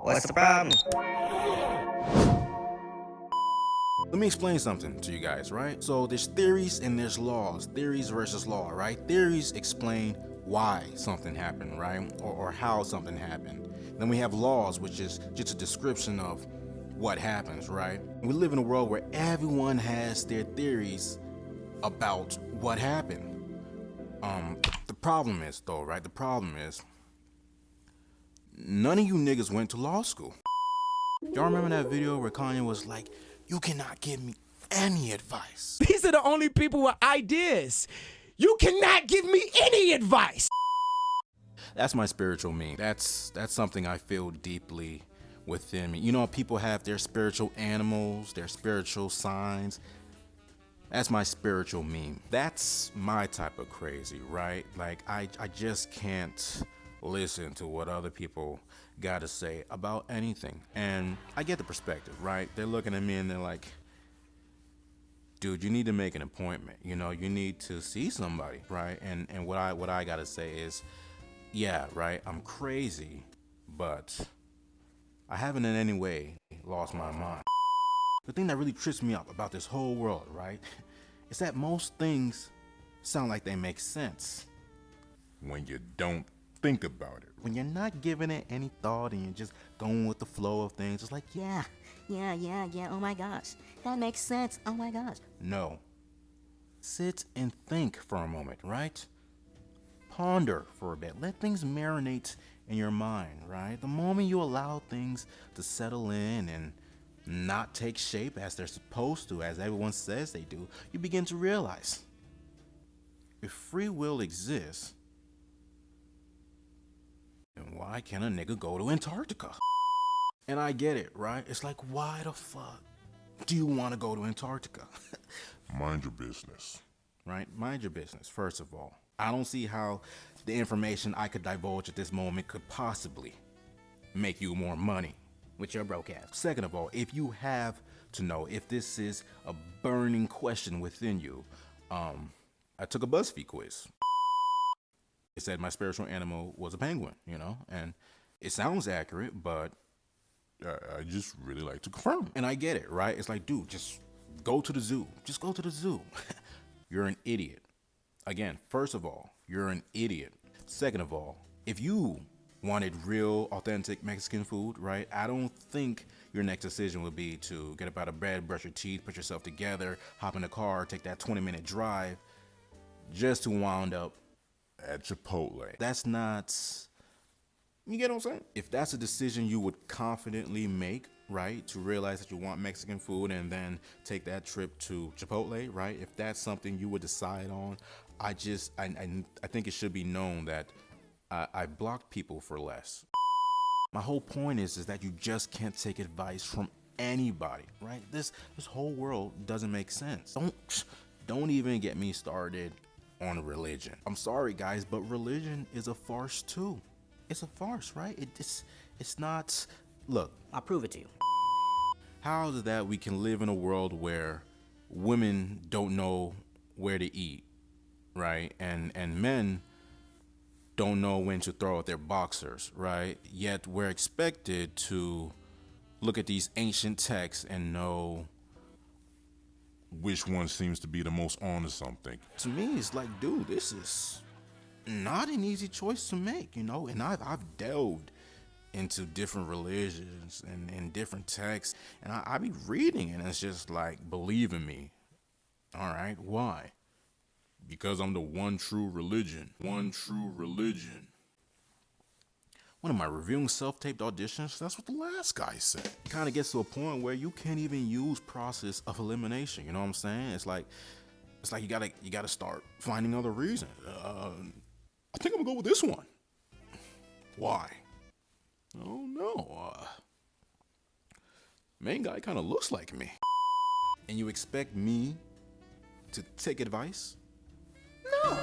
What's the problem? Let me explain something to you guys, right? So there's theories and there's laws. Theories versus law, right? Theories explain why something happened, right? Or how something happened. Then we have laws, which is just a description of what happens, right? We live in a world where everyone has their theories about what happened. The problem is though, right? The problem is none of you niggas went to law school. Y'all remember that video where Kanye was like, "You cannot give me any advice"? These are the only people with ideas. You cannot give me any advice. That's my spiritual meme. That's something I feel deeply within me. You know, people have their spiritual animals, their spiritual signs. That's my spiritual meme. That's my type of crazy, right? Like, I just can't listen to what other people gotta say about anything. And I get the perspective, right? They're looking at me and they're like, dude, you need to make an appointment. You know, you need to see somebody, right? And what I gotta say is, yeah, right, I'm crazy, but I haven't in any way lost my mind. The thing that really trips me up about this whole world, right, is that most things sound like they make sense when you don't think about it. When you're not giving it any thought and you're just going with the flow of things, it's like, Yeah, oh my gosh. That makes sense, oh my gosh. no. Sit and think for a moment, right? Ponder for a bit. Let things marinate in your mind, right? The moment you allow things to settle in and not take shape as they're supposed to, as everyone says they do, you begin to realize if free will exists, then why can't a nigga go to Antarctica? And I get it, right? It's like, why the fuck do you want to go to Antarctica? Mind your business. Right? Mind your business, first of all. I don't see how the information I could divulge at this moment could possibly make you more money with your broke ass. Second of all, if you have to know, if this is a burning question within you, I took a BuzzFeed quiz. It said my spiritual animal was a penguin, you know, and it sounds accurate, but I just really like to confirm. and I get it, right? It's like, dude, just go to the zoo. Just go to the zoo. You're an idiot. Again, first of all, you're an idiot. Second of all, if you wanted real, authentic Mexican food, right, I don't think your next decision would be to get up out of bed, brush your teeth, put yourself together, hop in the car, take that 20-minute drive just to wind up At Chipotle. That's not, you get what I'm saying? If that's a decision you would confidently make, right, to realize that you want Mexican food and then take that trip to Chipotle, right, if that's something you would decide on, I think it should be known that I block people for less. My whole point is that you just can't take advice from anybody, right? This whole world doesn't make sense. Don't even get me started on religion. I'm sorry, guys, but religion is a farce too. It's a farce, right? It's not. Look, I'll prove it to you. how is it that we can live in a world where women don't know where to eat, right? And men don't know when to throw out their boxers, right? Yet we're expected to look at these ancient texts and know. Which one seems to be the most on to something? To me, it's like, dude, this is not an easy choice to make, you know? And I've delved into different religions and different texts, and I be reading, and it's just like, believe in me. All right, why? Because I'm the one true religion. One true religion. When am I reviewing self-taped auditions? That's what the last guy said. It kind of gets to a point where you can't even use process of elimination. You know what I'm saying? It's like you gotta start finding other reasons. I think I'm gonna go with this one. Why? Oh no. Main guy kind of looks like me. And you expect me to take advice? No.